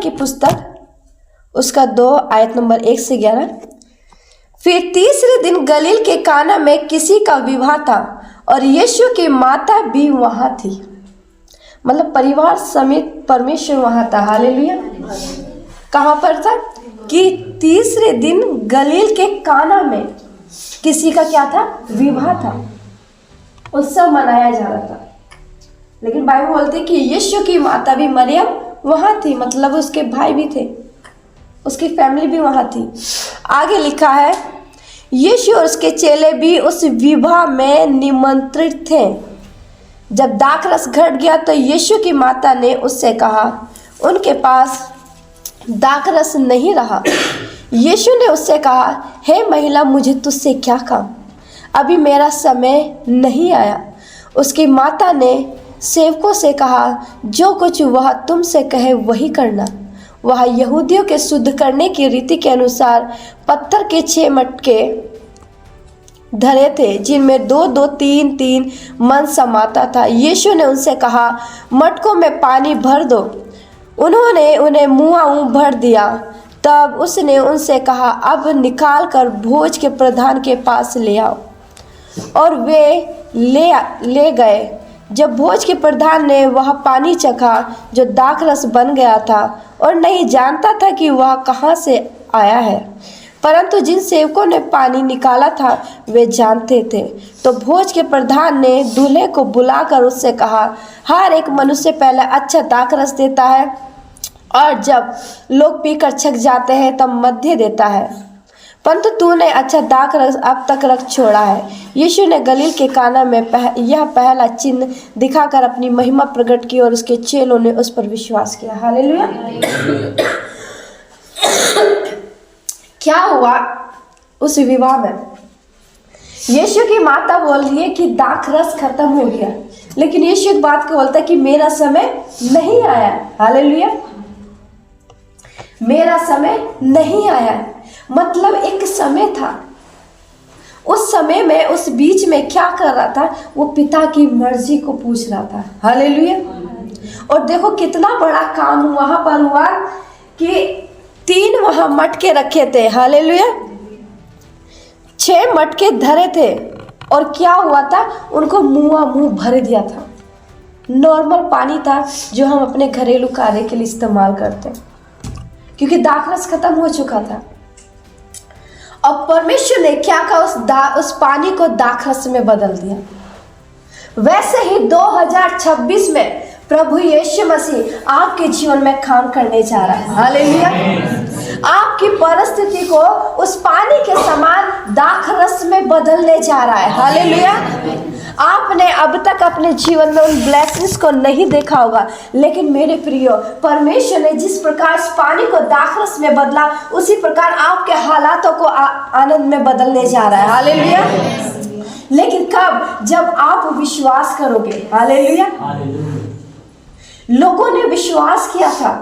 की पुस्तक उसका 2 आयत नंबर 1 से 11। फिर तीसरे दिन गलील के काना में किसी का विवाह था और यीशु की माता भी वहां थी। मतलब परिवार समेत परमेश्वर वहां था। हालेलुया। कहाँ पर था कि तीसरे दिन गलील के काना में किसी का क्या था, विवाह था, उत्सव मनाया जा रहा था। लेकिन बाइबल बोलती कि यीशु की माता भी मरियम वहां थी, मतलब उसके भाई भी थे, उसकी फैमिली भी वहां थी। आगे लिखा है यीशु और उसके चेले भी उस विवाह में निमंत्रित थे। जब दाखरस घट गया तो यीशु की माता ने उससे कहा, उनके पास दाखरस नहीं रहा। यीशु ने उससे कहा, हे महिला, मुझे तुझसे क्या काम, अभी मेरा समय नहीं आया। उसकी माता ने सेवकों से कहा, जो कुछ वह तुमसे कहे वही करना। वह यहूदियों के शुद्ध करने की रीति के अनुसार पत्थर के 6 मटके धरे थे, जिनमें 2-2, 3-3 मन समाता था। यीशु ने उनसे कहा, मटकों में पानी भर दो। उन्होंने उन्हें मुँह भर दिया। तब उसने उनसे कहा, अब निकाल कर भोज के प्रधान के पास ले आओ। और वे ले गए। जब भोज के प्रधान ने वह पानी चखा जो दाखरस बन गया था और नहीं जानता था कि वह कहाँ से आया है, परंतु जिन सेवकों ने पानी निकाला था वे जानते थे, तो भोज के प्रधान ने दूल्हे को बुलाकर उससे कहा, हर एक मनुष्य पहले अच्छा दाखरस देता है और जब लोग पीकर छक जाते हैं तब मध्य देता है, परंतु तूने अच्छा दाखरस अब तक रख छोड़ा है। यीशु ने गलील के काना में यह पहला चिन्ह दिखाकर अपनी महिमा प्रकट की और उसके चेलों ने उस पर विश्वास किया। हालेलुया। क्या हुआ उस विवाह में? यीशु की माता बोल रही है कि दाखरस खत्म हो गया, लेकिन यीशु एक बात को बोलता है कि मेरा समय नहीं आया। हालेलुया। मेरा समय नहीं आया, मतलब एक समय था। उस समय में उस बीच में क्या कर रहा था, वो पिता की मर्जी को पूछ रहा था। हालेलुया। और देखो कितना बड़ा काम वहां पर हुआ कि 3 वहां मटके रखे थे। हालेलुया। 6 मटके धरे थे और क्या हुआ था, उनको मुंह भर दिया था। नॉर्मल पानी था जो हम अपने घरेलू कार्य के लिए इस्तेमाल करते हैं, क्योंकि दाखरस खत्म हो चुका था। और परमेश्वर ने क्या कहा, उस पानी को दाखरस में बदल दिया। वैसे ही 2026 में प्रभु यीशु मसीह आपके जीवन में काम करने जा रहा है। हालेलुया। आपकी परिस्थिति को उस पानी के समान दाखरस में बदलने जा रहा है। हालेलुया। आपने अब तक अपने जीवन में उन ब्लेसिंग्स को नहीं देखा होगा, लेकिन मेरे प्रियो, परमेश्वर ने जिस प्रकार इस पानी को दाखरस में बदला, उसी प्रकार आपके हालातों को आनंद में बदलने जा रहा है। हालेलुया। लेकिन कब? जब आप विश्वास करोगे। हालेलुया। लोगों ने विश्वास किया था,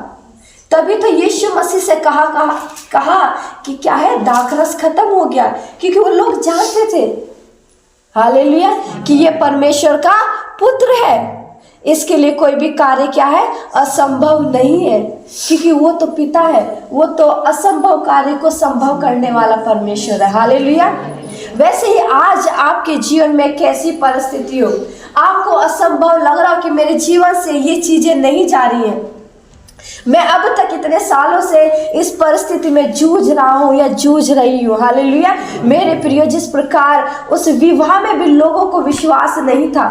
तभी तो यीशु मसीह से कहा कि क्या है, दाखरस खत्म हो गया, क्योंकि वो लोग जानते थे, हालेलुया, कि ये परमेश्वर का पुत्र है। इसके लिए कोई भी कार्य क्या है, असंभव नहीं है, क्योंकि वो तो पिता है, वो तो असंभव कार्य को संभव करने वाला परमेश्वर है। हालेलुया। वैसे ही आज आपके जीवन में कैसी परिस्थिति हो, आपको असंभव लग रहा हो कि मेरे जीवन से ये चीजें नहीं जा रही हैं, मैं अब तक इतने सालों से इस परिस्थिति में जूझ रहा हूं या जूझ रही हूं। हालेलुया। मेरे प्रियो, जिस प्रकार उस विवाह में भी लोगों को विश्वास नहीं था,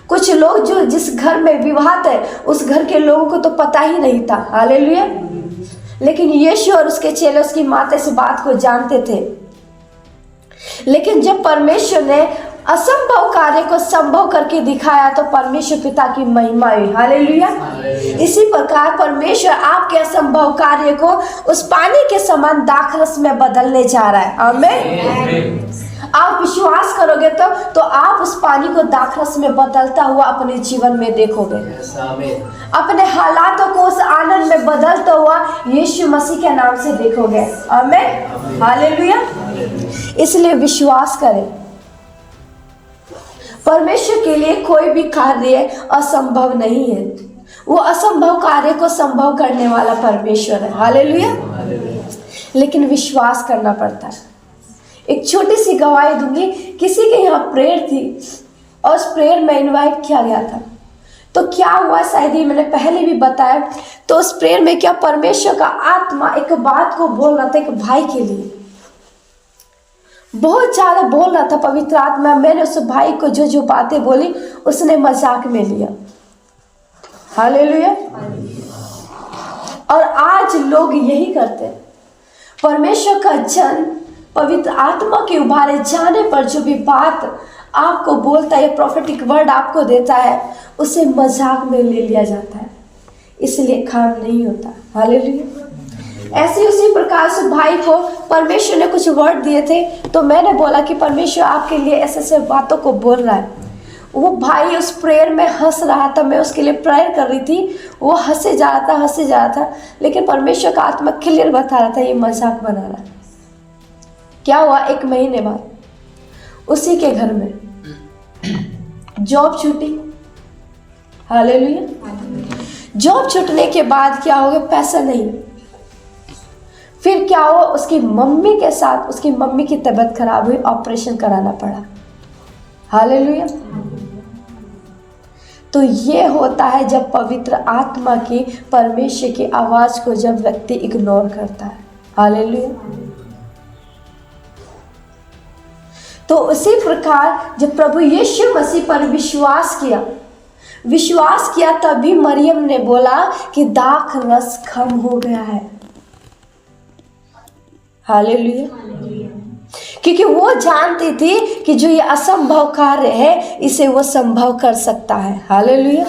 कुछ लोग जो जिस घर में विवाह थे उस घर के लोगों को तो पता ही नहीं था। हालेलुया। लेकिन यीशु और उसके चेले उसकी माता इस बात को जानते थे। लेकिन जब परमेश्वर ने असंभव कार्य को संभव करके दिखाया तो परमेश्वर पिता की महिमा हुई। हालेलुया। इसी प्रकार परमेश्वर आपके असंभव कार्य को उस पानी के समान दाखरस में बदलने जा रहा है। आमीन। आप विश्वास करोगे तो आप उस पानी को दाखरस में बदलता हुआ अपने जीवन में देखोगे। अपने हालातों को उस आनंद में बदलता हुआ यीशु मसीह के नाम से देखोगे। आमीन। हालेलुया। इसलिए विश्वास करें, परमेश्वर के लिए कोई भी कार्य असंभव नहीं है। वो असंभव कार्य को संभव करने वाला परमेश्वर है। हालेलुया। लेकिन विश्वास करना पड़ता है। एक छोटी सी गवाही दूंगी। किसी के यहाँ प्रेयर थी और उस प्रेयर में इनवाइट किया गया था। तो क्या हुआ, शायद ही मैंने पहले भी बताया, तो उस प्रेयर में क्या परमेश्वर का आत्मा एक बात को बोल रहा था एक भाई के लिए, बहुत ज्यादा बोल रहा था पवित्र आत्मा। मैंने उस भाई को जो जो बातें बोली उसने मजाक में लिया। हालेलुया। और आज लोग यही करते हैं। परमेश्वर का जन पवित्र आत्मा के उभारे जाने पर जो भी बात आपको बोलता है, प्रोफेटिक वर्ड आपको देता है, उसे मजाक में ले लिया जाता है, इसलिए काम नहीं होता। हालेलुया। ऐसे उसी प्रकार से भाई को परमेश्वर ने कुछ वर्ड दिए थे, तो मैंने बोला कि परमेश्वर आपके लिए ऐसे ऐसे बातों को बोल रहा है। वो भाई उस प्रेयर में हंस रहा था, मैं उसके लिए प्रेयर कर रही थी, वो हंसे जा रहा था, लेकिन परमेश्वर का आत्मा क्लियर बता रहा था ये मजाक बना रहा है। क्या हुआ, 1 महीने बाद उसी के घर में जॉब छूटी। हालेलुया। जॉब छूटने के बाद क्या हो गया, पैसा नहीं। फिर क्या हुआ, उसकी मम्मी के साथ, उसकी मम्मी की तबीयत खराब हुई, ऑपरेशन कराना पड़ा। हालेलुया। तो ये होता है जब पवित्र आत्मा की, परमेश्वर की आवाज को जब व्यक्ति इग्नोर करता है। हालेलुया। तो उसी प्रकार जब प्रभु यीशु मसीह पर विश्वास किया तभी मरियम ने बोला कि दाख रस कम हो गया है। हालेलुया। क्योंकि वो जानती थी कि जो ये असंभव कार्य है इसे वो संभव कर सकता है। हालेलुया।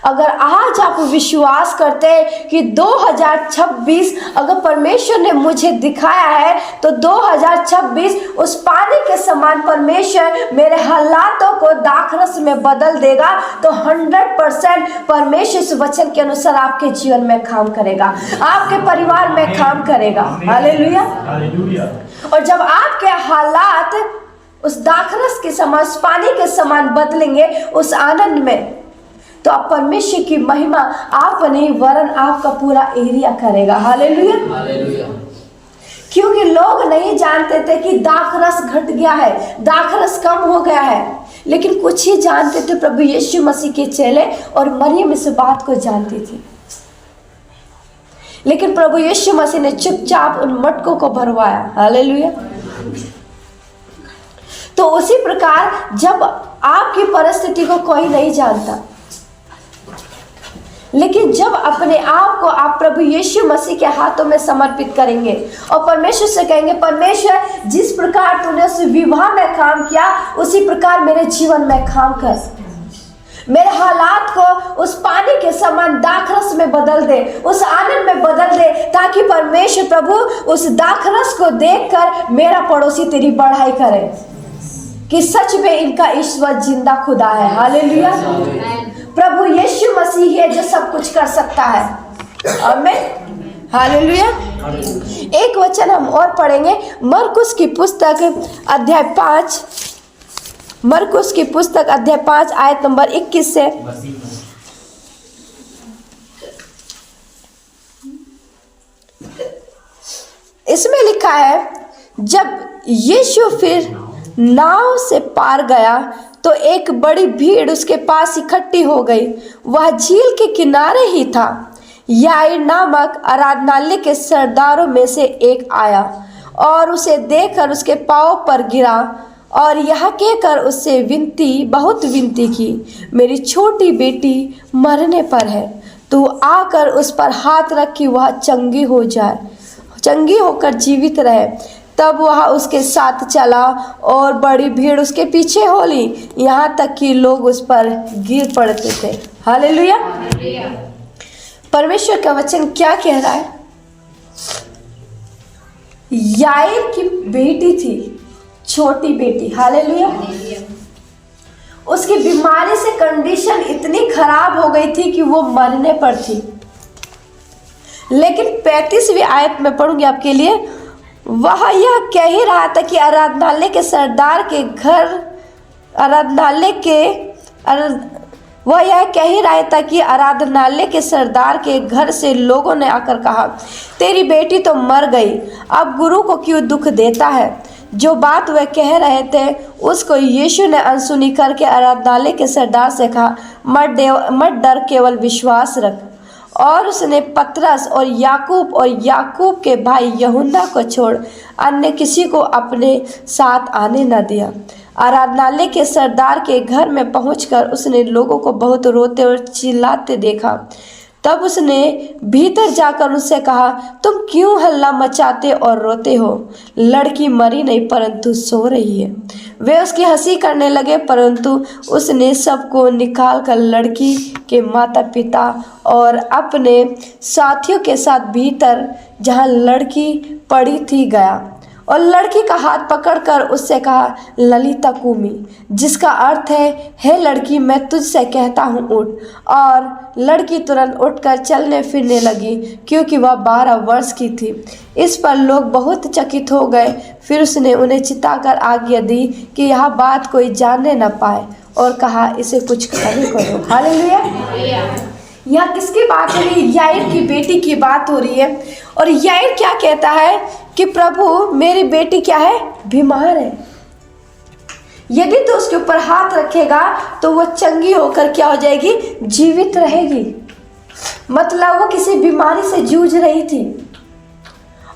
अगर आज आप विश्वास करते हैं कि 2026 अगर परमेश्वर ने मुझे दिखाया है तो 2026 उस पानी के समान परमेश्वर मेरे हालातों को दाखरस में बदल देगा, तो 100% परमेश्वर इस वचन के अनुसार आपके जीवन में काम करेगा, आपके परिवार में काम करेगा। हालेलुया। और जब आपके हालात उस दाखरस के समान, उस पानी के समान बदलेंगे उस आनंद में, तो आप परमेश्वर की महिमा आप नहीं वरन आपका पूरा एरिया करेगा। हालेलुया। क्योंकि लोग नहीं जानते थे कि दाखरस घट गया है, दाखरस कम हो गया है, लेकिन कुछ ही जानते थे, प्रभु यीशु मसीह के चेले और मरियम इस बात को जानती थी। लेकिन प्रभु यीशु मसीह ने चुपचाप उन मटकों को भरवाया। हालेलुया। तो उसी प्रकार जब आपकी परिस्थिति को कोई नहीं जानता, लेकिन जब अपने आप को आप प्रभु यीशु मसीह के हाथों में समर्पित करेंगे और परमेश्वर से कहेंगे, परमेश्वर जिस प्रकार तूने उस विवाह में काम किया उसी प्रकार मेरे जीवन में काम कर, मेरे हालात को उस पानी के समान दाखरस में बदल दे, उस आनंद में बदल दे, ताकि परमेश्वर प्रभु उस दाखरस को देखकर मेरा पड़ोसी तेरी बढ़ाई करे कि सच में इनका ईश्वर जिंदा खुदा है। हालेलुया। प्रभु यीशु मसीह है जो सब कुछ कर सकता है। आमीन। हालेलुया। एक वचन हम और पढ़ेंगे, मरकुस की पुस्तक अध्याय 5, मरकुस की पुस्तक अध्याय 5 आयत नंबर 21 से। इसमें लिखा है, जब यीशु फिर नाव से पार गया तो एक बड़ी भीड़ उसके पास इकट्ठी हो गई। वह झील के किनारे ही था। याईर नामक आराधनालय के सरदारों में से एक आया और उसे देखकर उसके पांव पर गिरा और यह कहकर उससे बहुत विनती की, मेरी छोटी बेटी मरने पर है, तू आकर उस पर हाथ रख कि वह चंगी होकर जीवित रहे। तब वह उसके साथ चला और बड़ी भीड़ उसके पीछे हो ली, यहाँ तक कि लोग उस पर गिर पड़ते थे। हालेलुया। परमेश्वर का वचन क्या कह रहा है? याईर की बेटी थी, छोटी बेटी। हालेलुया। उसकी बीमारी से कंडीशन इतनी खराब हो गई थी कि वो मरने पर थी। लेकिन 35वीं आयत में पढ़ूंगी आपके लिए, वह यह कह ही रहा था कि आराधनालय के सरदार के घर, वह यह कह ही रहा था कि आराधनालय के सरदार के घर से लोगों ने आकर कहा, तेरी बेटी तो मर गई, अब गुरु को क्यों दुख देता है। जो बात वह कह रहे थे उसको यीशु ने अनसुनी करके आराधनालय के सरदार से कहा, मत डर, केवल विश्वास रख। और उसने पतरस और याकूब के भाई यूहन्ना को छोड़ अन्य किसी को अपने साथ आने न दिया। आराधनालय के सरदार के घर में पहुंचकर उसने लोगों को बहुत रोते और चिल्लाते देखा। तब उसने भीतर जाकर उससे कहा, तुम क्यों हल्ला मचाते और रोते हो? लड़की मरी नहीं परंतु सो रही है। वे उसकी हंसी करने लगे, परंतु उसने सबको निकाल कर लड़की के माता पिता और अपने साथियों के साथ भीतर जहाँ लड़की पड़ी थी गया और लड़की का हाथ पकड़कर उससे कहा, ललिता कूमी, जिसका अर्थ है, हे लड़की, मैं तुझसे कहता हूँ उठ। और लड़की तुरंत उठकर चलने फिरने लगी, क्योंकि वह 12 वर्ष की थी। इस पर लोग बहुत चकित हो गए। फिर उसने उन्हें चिताकर आज्ञा दी कि यह बात कोई जानने न पाए, और कहा, इसे कुछ खाने को दो। हालेलुया। यहाँ किसकी बात हो रही है? याईर की बेटी की बात हो रही है। और याईर क्या कहता है कि प्रभु, मेरी बेटी क्या है? बीमार है। यदि तो उसके ऊपर हाथ रखेगा तो वो चंगी होकर क्या हो जाएगी? जीवित रहेगी। मतलब वो किसी बीमारी से जूझ रही थी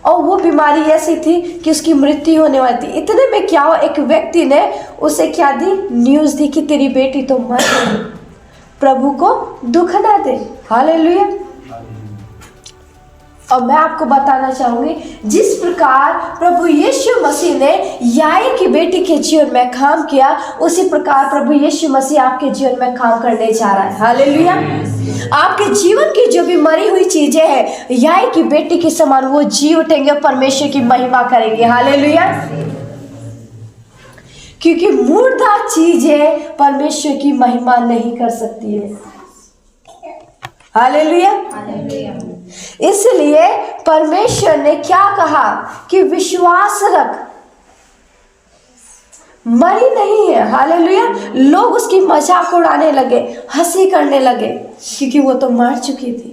और वो बीमारी ऐसी थी कि उसकी मृत्यु होने वाली थी। इतने में क्या हो, एक व्यक्ति ने उसे क्या दी? न्यूज़ दी कि तेरी बेटी तो मर गई, प्रभु को दुख ना दे। हालेलुया। और मैं आपको बताना चाहूंगी, जिस प्रकार प्रभु यीशु मसीह ने याईर की बेटी के जीवन में काम किया, उसी प्रकार प्रभु यीशु मसीह आपके जीवन में काम करने जा रहा है। हालेलुया। आपके जीवन की जो भी मरी हुई चीजें हैं, याईर की बेटी के समान वो जी उठेंगे, परमेश्वर की महिमा करेंगे। हालेलुया। क्योंकि मुर्दा चीजें परमेश्वर की महिमा नहीं कर सकती है। हालेलुया। इसलिए परमेश्वर ने क्या कहा कि विश्वास रख, मरी नहीं है। हालेलुया। लोग उसकी मजाक उड़ाने लगे, हंसी करने लगे, क्योंकि वो तो मर चुकी थी।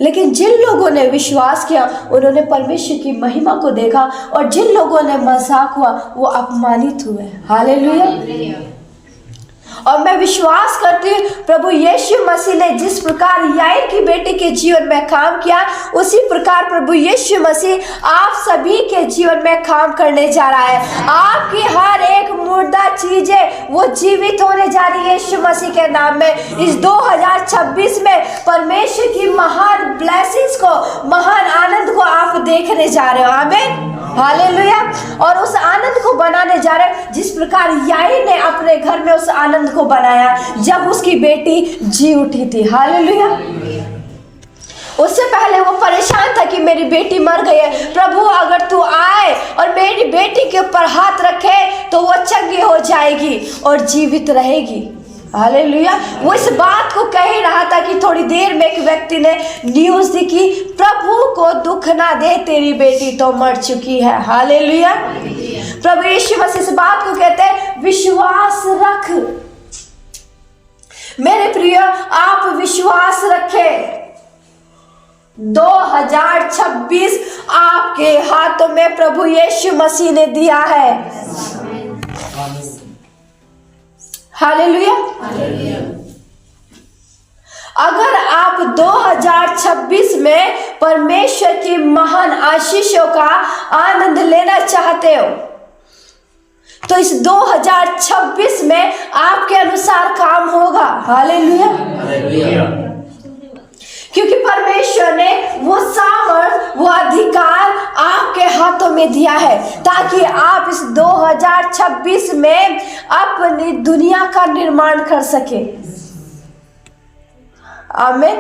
लेकिन जिन लोगों ने विश्वास किया, उन्होंने परमेश्वर की महिमा को देखा, और जिन लोगों ने मजाक हुआ वो अपमानित हुए। हालेलुया। और मैं विश्वास करती हूँ प्रभु यीशु मसीह ने जिस प्रकार याईर की बेटी के जीवन में काम किया, उसी प्रकार प्रभु यीशु मसीह आप सभी के जीवन में काम करने जा रहा है। आपकी हर एक मुर्दा चीजें वो जीवित होने जा रही है यीशु मसीह के नाम में। इस 2026 में परमेश्वर की महान ब्लेसिंग्स को, महान आनंद को आप देखने जा रहे हो। आमीन। हालेलुया। और उस आनंद को बनाने जा रहे हैं जिस प्रकार याईर ने अपने घर में उस आनंद को बनाया जब उसकी बेटी जी उठी थी। हालेलुया। उससे पहले वो परेशान था कि मेरी बेटी मर गई है, प्रभु अगर तू आए और मेरी बेटी के ऊपर हाथ रखे तो वो चंगी हो जाएगी और जीवित रहेगी। हालेलुया। वो इस बात को कह ही रहा था कि थोड़ी देर में एक व्यक्ति ने न्यूज़ दी कि प्रभु को दुख ना दे, तेरी बेटी तो मर चुकी है। हालेलुया। प्रभु यीशु मसीह इस बात को कहते हैं, विश्वास रख। मेरे प्रिय, आप विश्वास रखें। 2026 आपके हाथों में प्रभु यीशु मसीह ने दिया है। हालेलुया। अगर आप 2026 में परमेश्वर की महान आशीषों का आनंद लेना चाहते हो तो इस 2026 में आपके अनुसार काम होगा। हालेलुया। क्योंकि परमेश्वर ने वो सामर्थ, वो अधिकार आपके हाथों में दिया है ताकि आप इस 2026 में अपनी दुनिया का निर्माण कर सके। आमीन।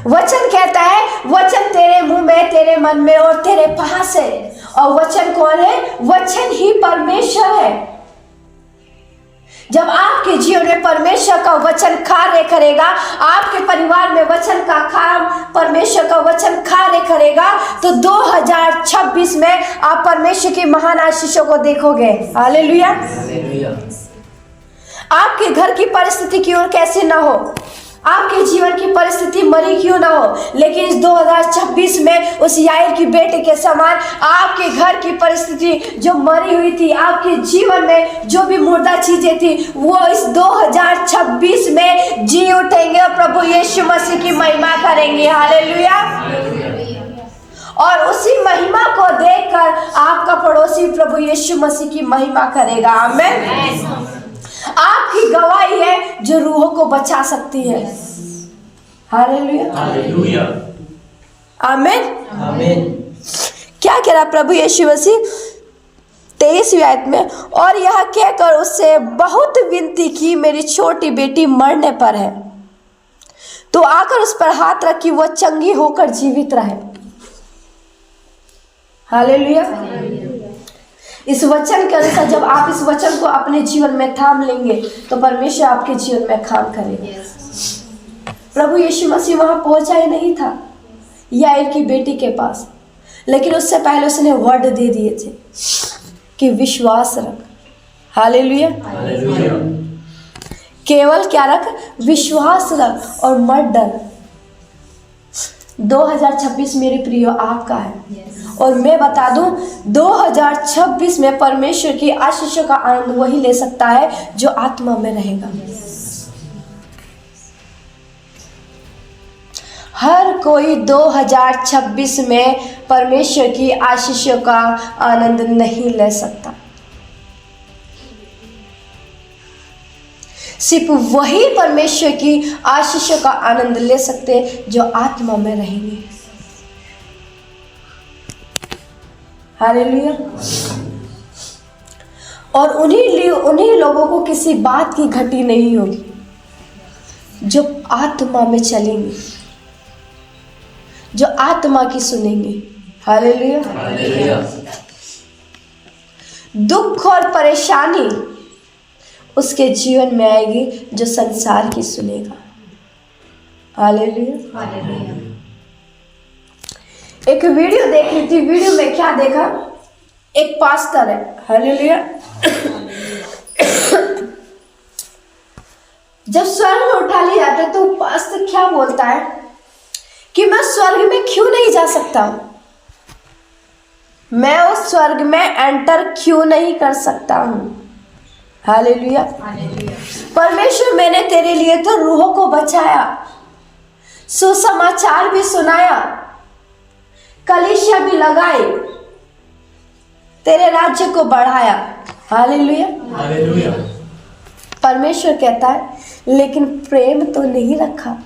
वचन कहता है, वचन तेरे मुंह में, तेरे मन में और तेरे पास है। और वचन कौन है? वचन ही परमेश्वर है। जब आपके जीवन में परमेश्वर का वचन कार्य करेगा, आपके परिवार में वचन का काम, परमेश्वर का वचन कार्य करेगा, तो 2026 में आप परमेश्वर की महान आशीषों को देखोगे। हालेलुया। आपके घर की परिस्थिति क्यों कैसे ना हो, आपके जीवन की परिस्थिति मरी क्यों ना हो, लेकिन इस 2026 में उस याईर की बेटे के समान आपके घर की परिस्थिति जो मरी हुई थी, आपके जीवन में जो भी मुर्दा चीजें थी, वो इस 2026 में जी उठेंगे और प्रभु यीशु मसीह की महिमा करेंगे। हालेलुया। और उसी महिमा को देखकर आपका पड़ोसी प्रभु यीशु मसीह की महिमा करेगा। आमीन। आपकी गवाही है जो रूहों को बचा सकती है। हालेलुया, हालेलुया, आमीन, आमीन। क्या कह रहा प्रभु यीशु मसीह 23वीं आयत में, और यह कहकर उससे बहुत विनती की, मेरी छोटी बेटी मरने पर है, तो आकर उस पर हाथ रख कि वह चंगी होकर जीवित रहे। हालेलुया। इस वचन के अनुसार जब आप इस वचन को अपने जीवन में थाम लेंगे तो परमेश्वर आपके जीवन में काम करेगा। प्रभु यीशु मसीह वहां पहुंचा ही नहीं था याईर की बेटी के पास, लेकिन उससे पहले उसने वर्ड दे दिए थे कि विश्वास रख। हालेलुया, केवल क्या रख, विश्वास रख और मत डर। 2026 मेरे प्रियो आपका है। और मैं बता दूं 2026 में परमेश्वर की आशीषों का आनंद वही ले सकता है जो आत्मा में रहेगा। हर कोई 2026 में परमेश्वर की आशीषों का आनंद नहीं ले सकता। सिर्फ वही परमेश्वर की आशीषों का आनंद ले सकते हैं जो आत्मा में रहेंगे। हालेलुया। और उन्हीं लोगों को किसी बात की घटी नहीं होगी जो आत्मा में चलेंगे, जो आत्मा की सुनेंगे। Hallelujah, hallelujah. दुख और परेशानी उसके जीवन में आएगी जो संसार की सुनेगा। Hallelujah, hallelujah. एक वीडियो देख रही थी, वीडियो में क्या देखा, एक पास्टर है। हालेलुया। जब स्वर्ग में उठा लिया जाता है तो पास्टर क्या बोलता है कि मैं स्वर्ग में क्यों नहीं जा सकता, मैं उस स्वर्ग में एंटर क्यों नहीं कर सकता हूं। हालेलुया। परमेश्वर मैंने तेरे लिए तो रूहों को बचाया, सुसमाचार भी सुनाया, कलीसिया भी लगाई, तेरे राज्य को बढ़ाया। Hallelujah, hallelujah. परमेश्वर कहता है लेकिन प्रेम तो नहीं रखा।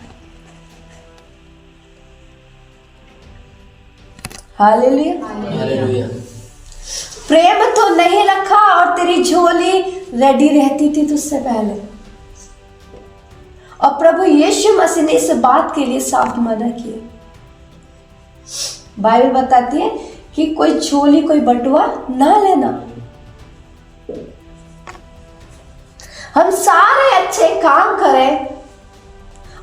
Hallelujah, hallelujah. प्रेम तो नहीं रखा और तेरी झोली रेडी रहती थी तुझसे पहले। और प्रभु यीशु मसीह ने इस बात के लिए साफ मना किया। बाइबल बताती है कि कोई झोली कोई बटुआ ना लेना। हम सारे अच्छे काम करें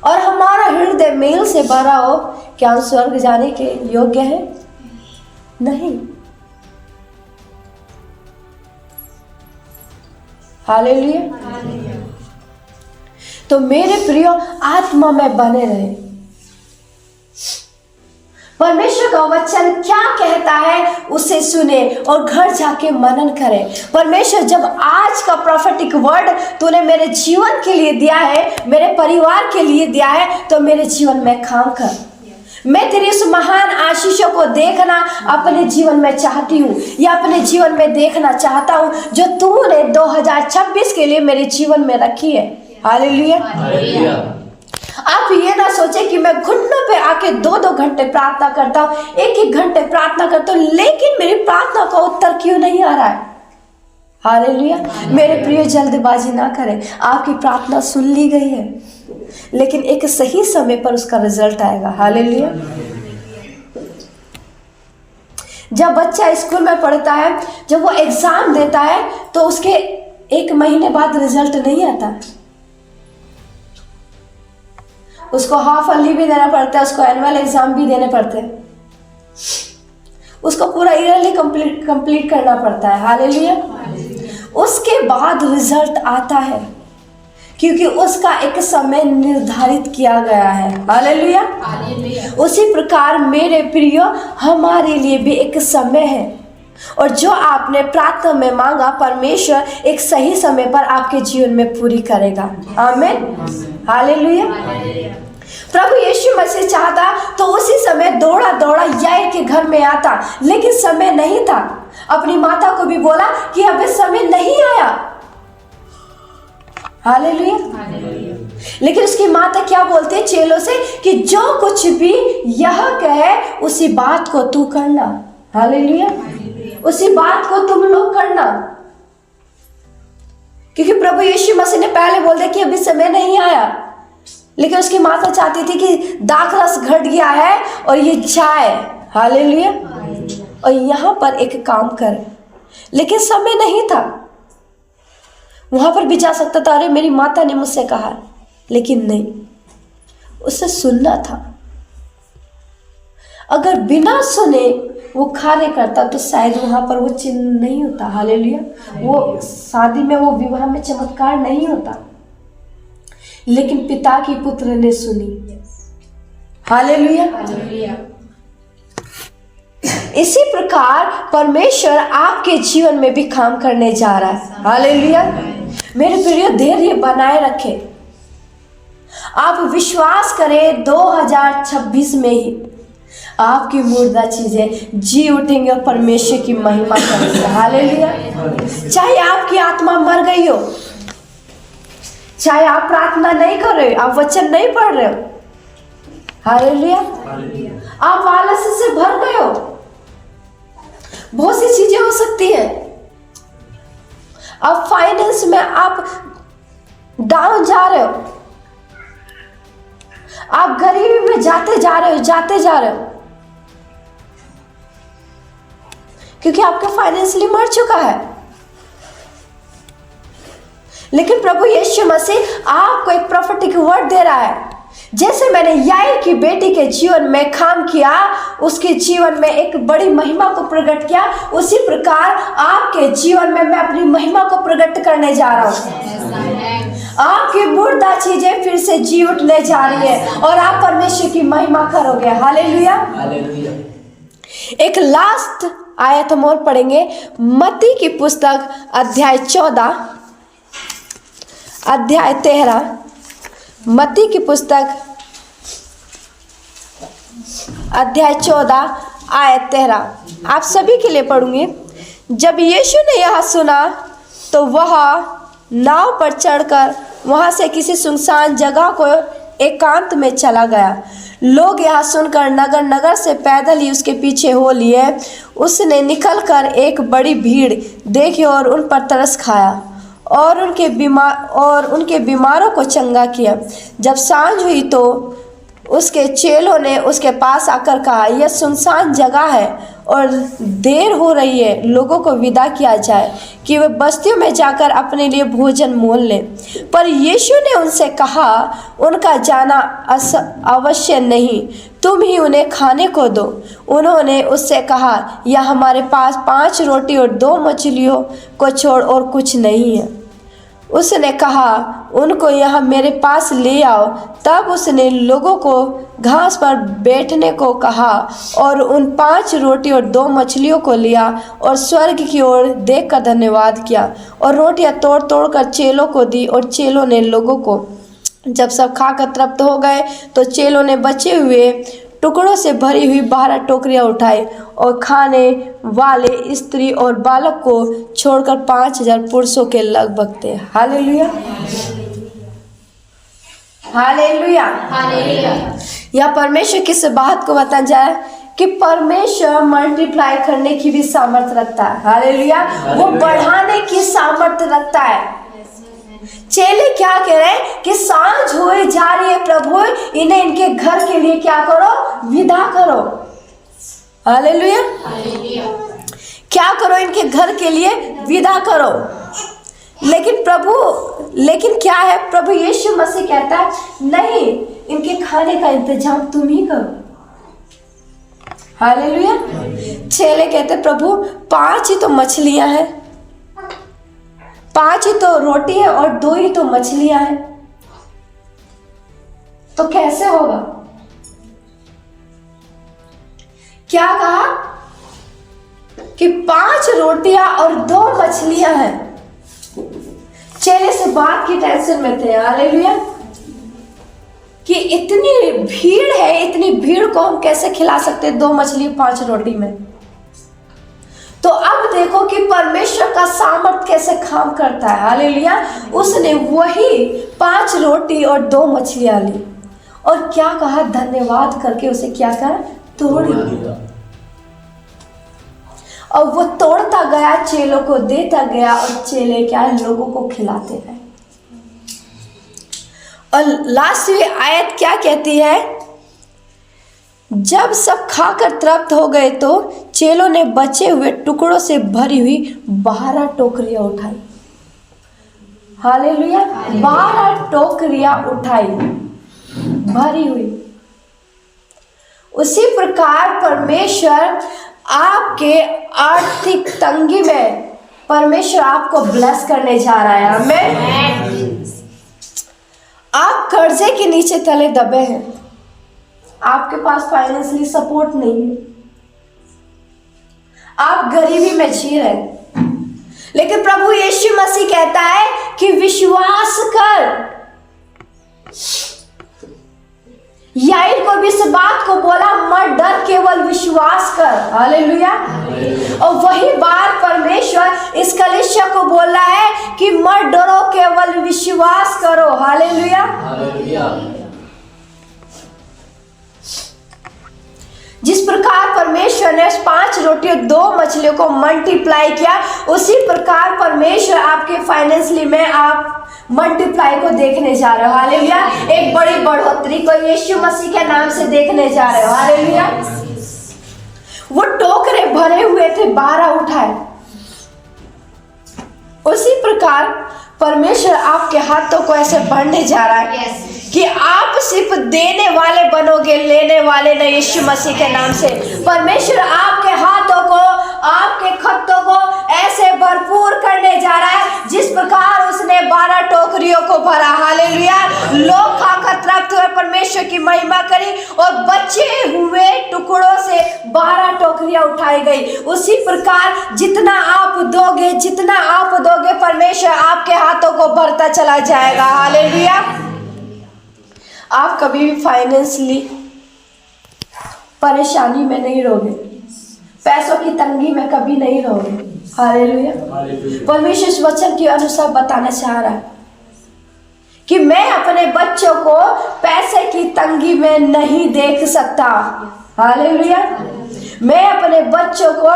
और हमारा हृदय मेल से भरा हो, क्या हम स्वर्ग जाने के योग्य हैं? नहीं। हालेलुया। तो मेरे प्रियो आत्मा में बने रहे। परमेश्वर का वचन क्या कहता है उसे सुने और घर जाके मनन करें। परमेश्वर जब आज का प्रोफेटिक वर्ड तूने मेरे जीवन के लिए दिया है, मेरे परिवार के लिए दिया है, तो मेरे जीवन में काम कर। मैं तेरी उस महान आशीषों को देखना अपने जीवन में चाहती हूँ, या अपने जीवन में देखना चाहता हूँ जो तूने 2026 के लिए मेरे जीवन में रखी है। हालेलुया। आप ये ना सोचे कि मैं घुटनों पे आके 2-2 घंटे प्रार्थना करता हूँ, 1-1 घंटे प्रार्थना करता हूँ, लेकिन मेरी प्रार्थना का उत्तर क्यों नहीं आ रहा है। हालेलुया। मेरे प्रिय जल्दबाजी ना करें। आपकी प्रार्थना सुन ली गई है, लेकिन एक सही समय पर उसका रिजल्ट आएगा। हालेलुया। जब बच्चा स्कूल में पढ़ता है, जब वो एग्जाम देता है, तो उसके 1 महीने बाद रिजल्ट नहीं आता। उसको हाफ अर्ली भी देना पड़ता है, उसको एनुअल एग्जाम भी देने पड़ते हैं, उसको पूरा ईयरली कंप्लीट करना पड़ता है। हालेलुया। उसके बाद रिजल्ट आता है। क्योंकि उसका एक समय निर्धारित किया गया है। हालेलुया। उसी प्रकार मेरे प्रिय, हमारे लिए भी एक समय है, और जो आपने प्रार्थना में मांगा परमेश्वर एक सही समय पर आपके जीवन में पूरी करेगा। आमीन। हालेलुया। प्रभु यीशु मसीह चाहता तो उसी समय दौड़ा दौड़ा याईर के घर में आता, लेकिन समय नहीं था। अपनी माता को भी बोला कि अभी समय नहीं आया। हालेलुया। लेकिन उसकी माता क्या बोलती है चेलों से कि जो कुछ भी यह कहे उसी बात को तू करना। हालेलुया। उसी बात को तुम लोग करना, क्योंकि प्रभु यीशु मसीह ने पहले बोल दिया कि अभी समय नहीं आया। लेकिन उसकी माता चाहती थी कि दाखरस घट गया है और ये जाए। हालेलुया। और यहाँ पर एक काम कर, लेकिन समय नहीं था। वहां पर भी जा सकता था, अरे मेरी माता ने मुझसे कहा, लेकिन नहीं, उसे सुनना था। अगर बिना सुने वो कार्य करता तो शायद वहां पर वो चिन्ह नहीं होता। हालेलुया। वो शादी में, वो विवाह में चमत्कार नहीं होता, लेकिन पिता की पुत्र ने सुनी। हालेलुया। इसी प्रकार परमेश्वर आपके जीवन में भी काम करने जा रहा है। हालेलुया। मेरे प्रिय, धैर्य बनाए रखें। आप विश्वास करें 2026 में ही आपकी मुर्दा चीजें जी उठेंगे और परमेश्वर की महिमा करेंगे। हालेलुया। चाहे आपकी आत्मा मर गई हो, चाहे आप प्रार्थना नहीं कर रहे हो, आप वचन नहीं पढ़ रहे हो, हालेलुया, आप आलस्य से भर गए हो, बहुत सी चीजें हो सकती है। अब फाइनेंस में आप डाउन जा रहे हो, आप गरीबी में जाते जा रहे हो, क्योंकि आपका फाइनेंशियली मर चुका है। लेकिन प्रभु यीशु मसीह आपको एक प्रोफेटिक वर्ड दे रहा है। जैसे मैंने याईर की बेटी के जीवन में काम किया, उसके जीवन में एक बड़ी महिमा को प्रकट किया, उसी प्रकार आपके जीवन में मैं अपनी महिमा को प्रकट करने जा रहा हूँ। आपकी मुर्दा चीजें फिर से जी उठने जा रही है और आप परमेश्वर की महिमा करोगे। हालेलुया। एक लास्ट आयत हम और पढ़ेंगे, मत्ती की पुस्तक अध्याय 14 अध्याय 13। मत्ती की पुस्तक अध्याय 14 आयत 13 आप सभी के लिए पढ़ूंगी। जब यीशु ने यह सुना तो वह नाव पर चढ़कर वहां से किसी सुनसान जगह को एकांत में चला गया। लोग यह सुनकर नगर नगर से पैदल ही उसके पीछे हो लिए। उसने निकलकर एक बड़ी भीड़ देखी और उन पर तरस खाया और उनके बीमारों को चंगा किया। जब सांझ हुई तो उसके चेलों ने उसके पास आकर कहा, यह सुनसान जगह है और देर हो रही है, लोगों को विदा किया जाए कि वे बस्तियों में जाकर अपने लिए भोजन मोल लें। पर यीशु ने उनसे कहा, उनका जाना अवश्य नहीं, तुम ही उन्हें खाने को दो। उन्होंने उससे कहा, यह हमारे पास 5 रोटी और 2 मछलियों को छोड़ और कुछ नहीं है। उसने कहा, उनको यहाँ मेरे पास ले आओ। तब उसने लोगों को घास पर बैठने को कहा और उन 5 रोटी और 2 मछलियों को लिया और स्वर्ग की ओर देखकर धन्यवाद किया और रोटियां तोड़ तोड़ कर चेलों को दी और चेलों ने लोगों को। जब सब खाकर तृप्त हो गए तो चेलों ने बचे हुए टुकड़ों से भरी हुई 12 टोकरियां उठाई और खाने वाले स्त्री और बालक को छोड़कर 5000 पुरुषों के लगभग थे। Hallelujah, hallelujah, hallelujah. यह परमेश्वर किस बात को बताया जाए कि परमेश्वर मल्टीप्लाई करने की भी सामर्थ्य रखता है। हालेलुया, वो बढ़ाने की सामर्थ्य रखता है। चेले क्या कह रहे हैं कि सांझ हुए जा रही है, प्रभु इन्हें इनके घर के लिए क्या करो, विदा करो। हालेलुया, क्या करो, इनके घर के लिए विदा करो। लेकिन क्या है, प्रभु यीशु मसीह कहता है, नहीं, इनके खाने का इंतजाम तुम ही करो। हालेलुया। चेले कहते, प्रभु 5 ही तो मछलियां हैं, 5 ही तो रोटी है और 2 ही तो मछलियां हैं, तो कैसे होगा? क्या कहा कि 5 रोटियां और 2 मछलियां हैं। चेले से बात की टेंशन में थे, हालेलुया, कि इतनी भीड़ है, इतनी भीड़ को हम कैसे खिला सकते 2 मछली 5 रोटी में। तो अब देखो कि परमेश्वर का सामर्थ कैसे काम करता है, हालेलुया। उसने वही 5 रोटी और 2 मछलियां ली और क्या कहा, धन्यवाद करके उसे क्या कहा, तोड़ दिया। और वो तोड़ता गया, चेलों को देता गया और चेले क्या लोगों को खिलाते गए। और लास्टवी आयत क्या कहती है, जब सब खाकर तृप्त हो गए तो चेलों ने बचे हुए टुकड़ों से भरी हुई 12 टोकरियां उठाई। हालेलुया, 12 टोकरियां उठाई भरी हुई। उसी प्रकार परमेश्वर आपके आर्थिक तंगी में परमेश्वर आपको ब्लेस करने जा रहा है। आमीन। आप कर्जे के नीचे तले दबे हैं, आपके पास फाइनेंशियली सपोर्ट नहीं है, आप गरीबी में जी रहे हैं, लेकिन प्रभु यीशु मसीह कहता है कि विश्वास कर। याईर को भी इस बात को बोला, मत डर, केवल विश्वास कर। हालेलुया। और वही बात परमेश्वर इस कलीसिया को बोल रहा है कि मत डरो, केवल विश्वास करो। हालेलुया। जिस प्रकार परमेश्वर ने 5 रोटी और 2 मछलियों को मल्टीप्लाई किया, उसी प्रकार परमेश्वर आपके फाइनेंशियली में आप मल्टीप्लाई को देखने जा रहे हो। हालेलुया। एक बड़ी बढ़ोतरी को यीशु मसीह के नाम से देखने जा रहे हो। हालेलुया। वो टोकरे भरे हुए थे, 12 उठाए। उसी प्रकार परमेश्वर आपके हाथों को ऐसे बढ़ने जा रहा है कि आप सिर्फ देने वाले बनोगे, लेने वाले नहीं। यीशु मसीह के नाम से परमेश्वर आपके हाथों को, आपके खत्तों को ऐसे भरपूर करने जा रहा है जिस प्रकार उसने 12 टोकरियों को भरा। हालेलुया। लोग खाकर तृप्त हुए, परमेश्वर की महिमा करी और बचे हुए टुकड़ों से 12 टोकरियां उठाई गई। उसी प्रकार जितना आप दोगे, जितना आप दोगे, परमेश्वर आपके हाथों को भरता चला जाएगा। हालेलुया। आप कभी भी फाइनेंशियली परेशानी में नहीं रहोगे, पैसों की तंगी में कभी नहीं रहोगे। हालेलुया। परमेश्वर इस वचन के अनुसार बताना चाह रहा है कि मैं अपने बच्चों को पैसे की तंगी में नहीं देख सकता। हालेलुया। मैं अपने बच्चों को,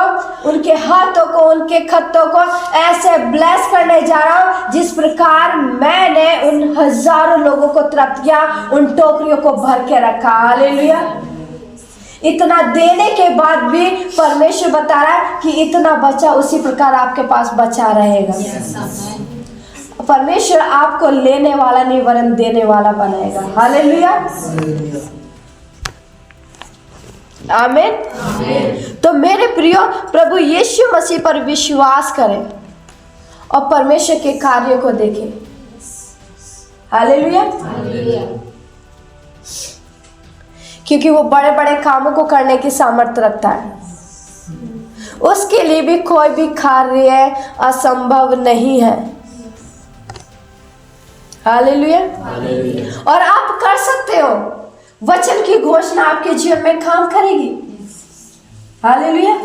उनके हाथों को, उनके खत्तों को ऐसे ब्लेस करने जा रहा हूं जिस प्रकार मैंने उन हजारों लोगों को तृप्त किया, उन टोकरियों को भर के रखा। हालेलुया। इतना देने के बाद भी परमेश्वर बता रहा है कि इतना बचा, उसी प्रकार आपके पास बचा रहेगा। परमेश्वर आपको लेने वाला नहीं वरन देने वाला बनाएगा। हालेलुया। आमीन। तो मेरे प्रियो, प्रभु यीशु मसीह पर विश्वास करें और परमेश्वर के कार्य को देखें। हालेलुया। क्योंकि वो बड़े बड़े कामों को करने की सामर्थ्य रखता है। उसके लिए भी कोई भी कार्य असंभव नहीं है। हालेलुया। और आप कर सकते हो। वचन की घोषणा आपके जीवन में काम करेगी। हालेलुया।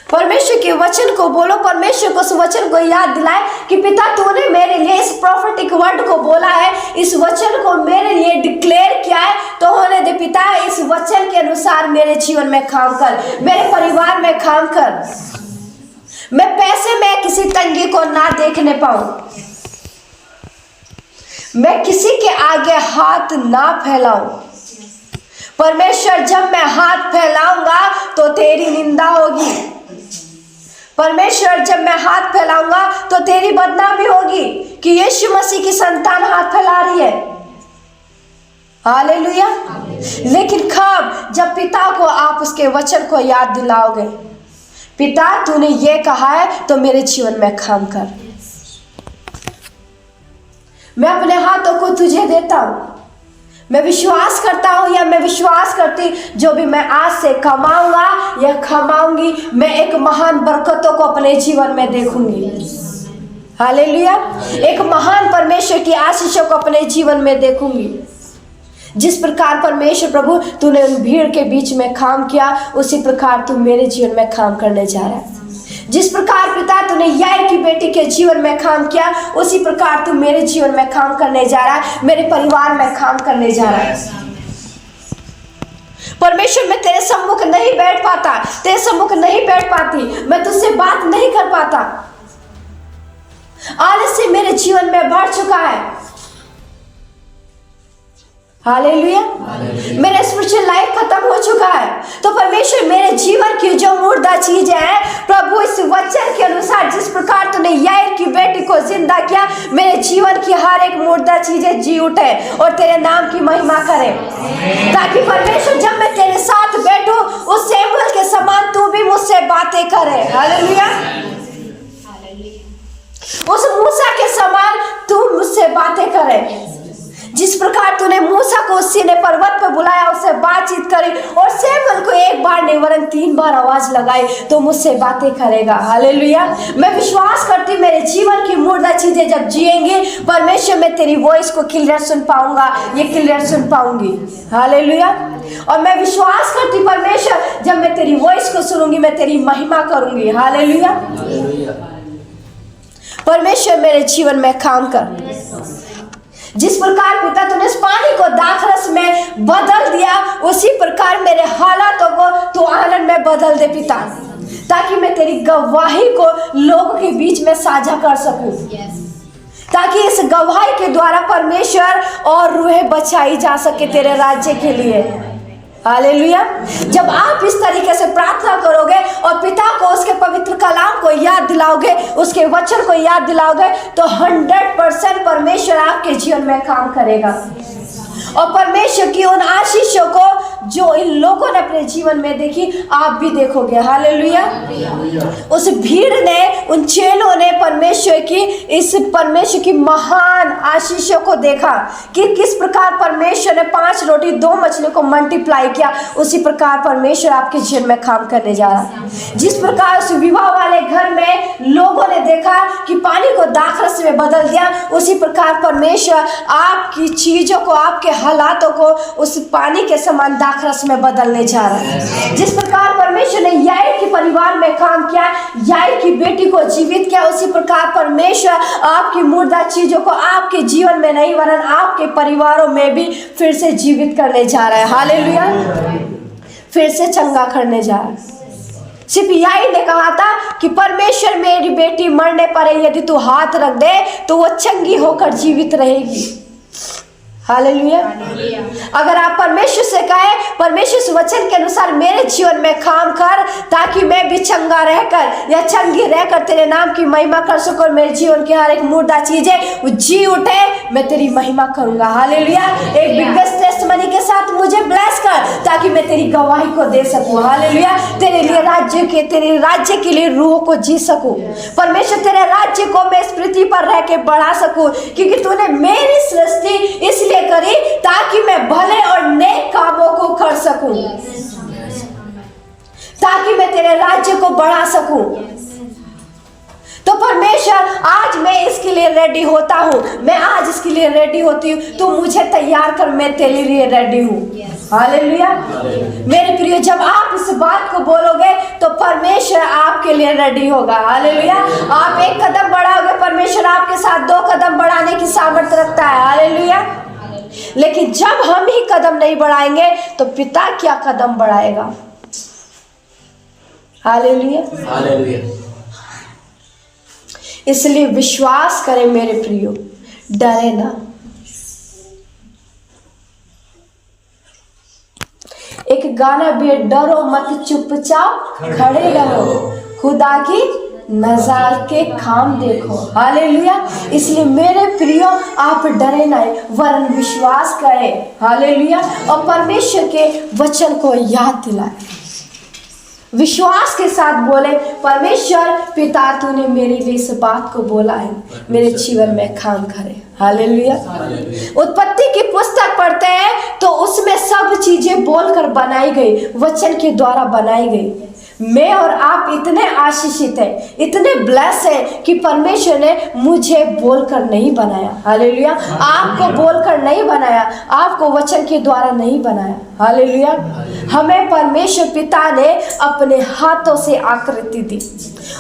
परमेश्वर के वचन को बोलो, परमेश्वर को उस वचन को याद दिलाए कि पिता तूने मेरे लिए इस प्रोफेटिक वर्ड को बोला है, इस वचन को मेरे लिए डिक्लेयर किया है, तो होने दे पिता, इस वचन के अनुसार मेरे जीवन में काम कर, मेरे परिवार में काम कर। मैं पैसे में किसी तंगी को ना देखने पाऊं, मैं किसी के आगे हाथ ना फैलाऊं। परमेश्वर, जब मैं हाथ फैलाऊंगा तो तेरी निंदा होगी। परमेश्वर, जब मैं हाथ फैलाऊंगा तो तेरी बदनामी होगी कि यीशु मसीह की संतान हाथ फैला रही है। हालेलुया। लेकिन कब? जब पिता को आप उसके वचन को याद दिलाओगे, पिता तूने ये कहा है तो मेरे जीवन में काम कर। मैं अपने हाथों को तुझे देता हूँ। मैं विश्वास करता हूँ या मैं विश्वास करती, जो भी मैं आज से कमाऊंगा या कमाऊंगी, मैं एक महान बरकतों को अपने जीवन में देखूंगी। हालेलुया। एक महान परमेश्वर की आशीषों को अपने जीवन में देखूंगी। जिस प्रकार परमेश्वर प्रभु तूने उन भीड़ के बीच में काम किया, उसी प्रकार तू मेरे जीवन में काम करने जा रहा है। जिस प्रकार पिता तूने याईर की बेटी के जीवन में काम किया, उसी प्रकार तू मेरे जीवन में काम करने जा रहा है, मेरे परिवार में काम करने जा रहा है। परमेश्वर, मैं तेरे सम्मुख नहीं बैठ पाता, तेरे सम्मुख नहीं बैठ पाती, मैं तुझसे बात नहीं कर पाता। आलस्य मेरे जीवन में बढ़ चुका है। हालेलुया। मेरा स्पिरिचुअल लाइफ खत्म हो चुका है। तो परमेश्वर, मेरे जीवन की जो मुर्दा चीजें हैं, प्रभु इस वचन के अनुसार जिस प्रकार तूने याईर की बेटी को जिंदा किया, मेरे जीवन की हर एक मुर्दा चीजें जी उठे और तेरे नाम की महिमा करे। ताकि परमेश्वर, जब मैं तेरे साथ बैठूं, उस सैमुएल के समान तू भी मुझसे बातें करे। हालेलुया। उस मूसा के समान तू मुझसे बातें करे। जिस प्रकार तूने मूसा को सीनै पर्वत पर बुलाया, उससे बातचीत करी और सैमुएल को एक बार नहीं वरन 3 बार आवाज लगाई, तो मुझसे बातें करेगा। हालेलुया। मैं विश्वास करती, मेरे जीवन की मुर्दा चीजें जब जिएंगी, परमेश्वर, मैं तेरी वॉइस को क्लियर सुन पाऊंगा, ये क्लियर सुन पाऊंगी। हालेलुया। और मैं विश्वास करती परमेश्वर, जब मैं तेरी वॉइस को सुनूंगी, मैं तेरी महिमा करूंगी। हालेलुया। परमेश्वर, मेरे जीवन में काम कर। जिस प्रकार पिता तूने इस पानी को दाखरस में बदल दिया, उसी प्रकार मेरे हालातों को तू आनंद में बदल दे पिता, ताकि मैं तेरी गवाही को लोगों के बीच में साझा कर सकूं। ताकि इस गवाही के द्वारा परमेश्वर और रूहें बचाई जा सके तेरे राज्य के लिए। हालेलुया। जब आप इस तरीके से प्रार्थना करोगे और पिता को उसके पवित्र कलाम को याद दिलाओगे, उसके वचन को याद दिलाओगे, तो 100% परमेश्वर आपके जीवन में काम करेगा। और परमेश्वर की उन आशीषों को जो इन लोगों ने अपने जीवन में देखी, आप भी देखोगे। हालेलुया। उस भीड़ ने, उन चेलों ने परमेश्वर की महान आशीषों को देखा कि किस प्रकार परमेश्वर ने 5 रोटी 2 मछली को मल्टीप्लाई किया। उसी प्रकार परमेश्वर आपके जीवन में काम करने जा रहा है। जिस प्रकार उस विवाह वाले घर में लोगों ने देखा कि पानी को दाखरस में बदल दिया, उसी प्रकार परमेश्वर आपकी चीजों को, आपके हालातों को उस पानी के समान दाखरस में बदलने जा रहा है। जिस प्रकार परमेश्वर ने याईर के परिवार में काम किया, याईर की बेटी को जीवित किया, उसी प्रकार परमेश्वर आपकी मुर्दा चीजों को आपके जीवन में नहीं वरन आपके परिवारों में भी फिर से जीवित करने जा रहा है। हालेलुया। फिर से चंगा करने जा रहा है। सिर्फ याईर ने कहा था कि परमेश्वर, मेरी बेटी मरने पर यदि तू हाथ रख दे तो वो चंगी होकर जीवित रहेगी। हालेलुया। अगर आप परमेश्वर से कहे, परमेश्वर इस वचन के अनुसार मेरे जीवन में काम कर, ताकि मैं भी चंगा रहकर या चंगी रहकर तेरे नाम की महिमा कर सकूं, मेरे जीवन की हर एक मुर्दा चीजें वो जी उठे, मैं तेरी महिमा करूंगा। हालेलुया। एक बिगेस्ट टेस्टमनी के साथ मुझे ब्लेस कर, ताकि मैं तेरी गवाही को दे सकूं। हालेलुया। तेरे राज्य के लिए रूह को जी सकूं। परमेश्वर, तेरे राज्य को मैं इस पृथ्वी पर रह के बढ़ा सकूं, क्योंकि तूने मेरी सृष्टि इसलिए करी ताकि मैं भले और नेक कामों को कर सकूं, ताकि मैं तेरे राज्य को बढ़ा सकूं। तो परमेश्वर, आज मैं इसके लिए रेडी होता हूं, मैं आज इसके लिए रेडी होती हूं। तू मुझे तैयार कर, मैं तेरे लिए रेडी हूं। हालेलुया। मेरे प्रिय, जब आप इस बात को बोलोगे तो परमेश्वर आपके लिए रेडी होगा। हालेलुया। आप एक कदम बढ़ाओगे, परमेश्वर आपके साथ 2 कदम बढ़ाने की सामर्थ्य रखता है। हालेलुया। लेकिन जब हम ही कदम नहीं बढ़ाएंगे तो पिता क्या कदम बढ़ाएगा। हालेलुया। हालेलुया। इसलिए विश्वास करें मेरे प्रियो, डरे ना। एक गाना भी है, डरो मत चुपचाप खड़े रहो, खुदा की नज़ार के काम देखो। हालेलुया। इसलिए मेरे प्रियो, आप डरे नहीं वरन विश्वास करें। हालेलुया। और परमेश्वर के वचन को याद दिलाएं। विश्वास के साथ बोले, परमेश्वर पिता तूने मेरे लिए इस बात को बोला है, मेरे जीवन में काम करे। हालेलुया। उत्पत्ति की पुस्तक पढ़ते हैं तो उसमें सब चीजें बोलकर बनाई गई, वचन के द्वारा बनाई गई। मैं और आप इतने आशीषित हैं, इतने ब्लेस हैं कि परमेश्वर ने मुझे बोलकर नहीं बनाया। हालेलुया। आपको बोलकर नहीं बनाया, आपको वचन के द्वारा नहीं बनाया। हालेलुया। हमें परमेश्वर पिता ने अपने हाथों से आकृति दी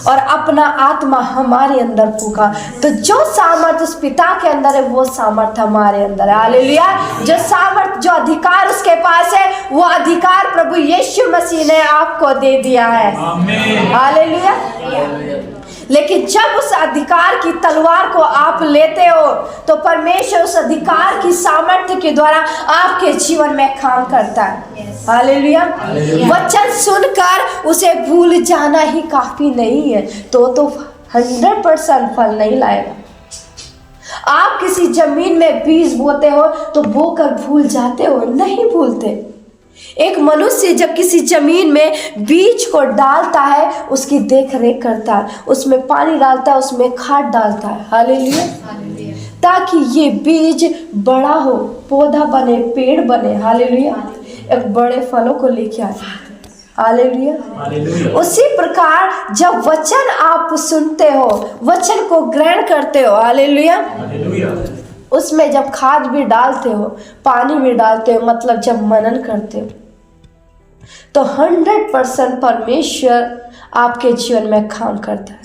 और अपना आत्मा हमारे अंदर फूका। तो जो सामर्थ उस पिता के अंदर है वो सामर्थ हमारे अंदर है। हालेलुया। जो सामर्थ, जो अधिकार उसके पास है, वो अधिकार प्रभु यीशु मसीह ने आपको दे दिया है। हालेलुया। लेकिन जब उस अधिकार की तलवार को आप लेते हो तो परमेश्वर उस अधिकार की सामर्थ्य के द्वारा आपके जीवन में काम करता है। हालेलुया। वचन सुनकर उसे भूल जाना ही काफी नहीं है, तो 100% फल नहीं लाएगा। आप किसी जमीन में बीज बोते हो तो बोकर भूल जाते हो? नहीं भूलते। एक मनुष्य जब किसी जमीन में बीज को डालता है, उसकी देख रेख करता है, उसमें पानी डालता है, उसमें खाद डालता है। हालेलुया। ताकि ये बीज बड़ा हो, पौधा बने, पेड़ बने। हालेलुया। एक बड़े फलों को लेके आए। हालेलुया। उसी प्रकार जब वचन आप सुनते हो, वचन को ग्रहण करते हो, हालेलुया, उसमें जब खाद भी डालते हो, पानी भी डालते हो, मतलब जब मनन करते हो, तो 100% परमेश्वर आपके जीवन में काम करता है।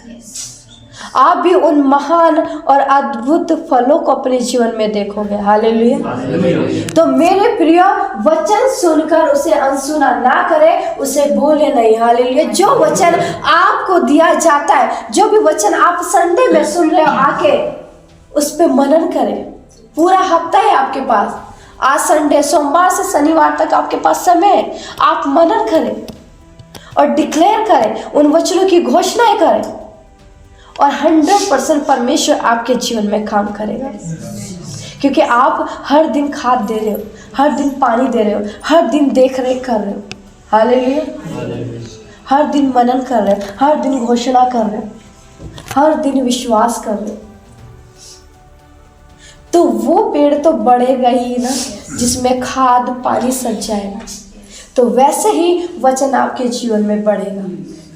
आप भी उन महान और अद्भुत फलों को अपने जीवन में देखोगे। हालेलुया। तो मेरे प्रिय, वचन सुनकर उसे अनसुना ना करें, उसे भूले नहीं। हालेलुया। जो वचन आपको दिया जाता है, जो भी वचन आप संडे में सुन रहे हो, आके उस पे मनन करें। पूरा हफ्ता है आपके पास, आज संडे, सोमवार से शनिवार तक आपके पास समय है। आप मनन करें और डिक्लेयर करें, उन वचनों की घोषणाएं करें और 100% परमेश्वर आपके जीवन में काम करेगा। क्योंकि आप हर दिन खाद दे रहे हो, हर दिन पानी दे रहे हो, हर दिन देख रेख कर रहे हो। हालेलुया। हर दिन मनन कर रहे हो, हर दिन घोषणा कर रहे हो, हर दिन विश्वास कर रहे हो, तो वो पेड़ तो बढ़ेगा ही ना जिसमें खाद पानी सज जाएगा। तो वैसे ही वचन आपके जीवन में बढ़ेगा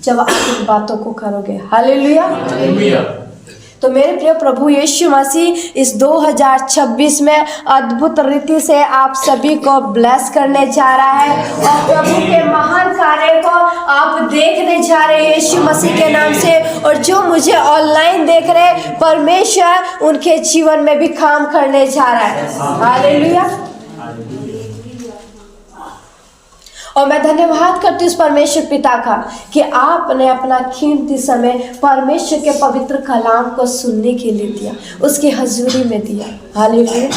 जब आप इन बातों को करोगे। हालेलुया। तो मेरे प्रिय, प्रभु यीशु मसीह इस 2026 में अद्भुत रीति से आप सभी को ब्लेस करने जा रहा है और प्रभु के महान कार्य को आप देखने जा रहे हैं यीशु मसीह के नाम से। और जो मुझे ऑनलाइन देख रहे हैं, परमेश्वर उनके जीवन में भी काम करने जा रहा है। हालेलुया। और मैं धन्यवाद करती हूँ परमेश्वर पिता का कि आपने अपना कीमती समय परमेश्वर के पवित्र कलाम को सुनने के लिए दिया, उसकी हजूरी में दिया। हालेलुया।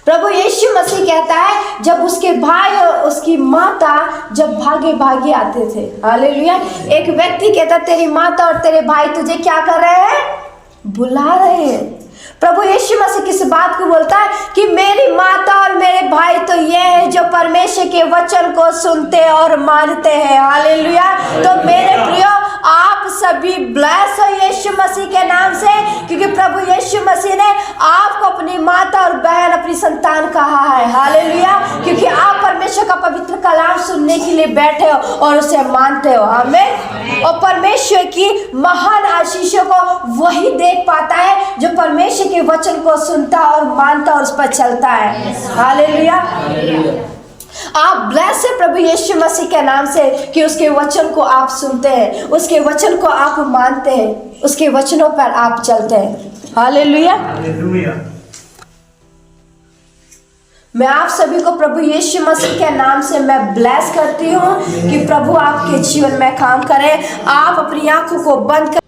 प्रभु यीशु मसीह कहता है, जब उसके भाई और उसकी माता जब भागे भागे आते थे, हालेलुया, एक व्यक्ति कहता, तेरी माता और तेरे भाई तुझे क्या कर रहे हैं? बुला रहे हैं। प्रभु यीशु मसीह किस बात को बोलता है कि मेरी माता और मेरे भाई तो ये है जो परमेश्वर के वचन को सुनते और मानते हैं। हालेलुया। तो मेरे प्रियो, आप सभी ब्लेस हो यीशु मसीह के नाम से, क्योंकि प्रभु यीशु मसीह ने आपको अपनी माता और बहन, अपनी संतान कहा है। हालेलुया। क्योंकि आप परमेश्वर का पवित्र कलाम सुनने के लिए बैठे हो और उसे मानते हो। आमीन। और परमेश्वर की महान आशीषों को वही देख पाता है जो परमेश्वर के वचन को सुनता और मानता और उस पर चलता है। हालेलुया। आप ब्लेस है प्रभु यीशु मसीह के नाम से कि उसके वचन को आप सुनते हैं, उसके वचन को आप मानते हैं, उसके वचनों पर आप चलते हैं। हालेलुया। मैं आप सभी को प्रभु यीशु मसीह के नाम से मैं ब्लेस करती हूँ कि प्रभु आपके जीवन में काम करे। आप अपनी आंखों को बंद कर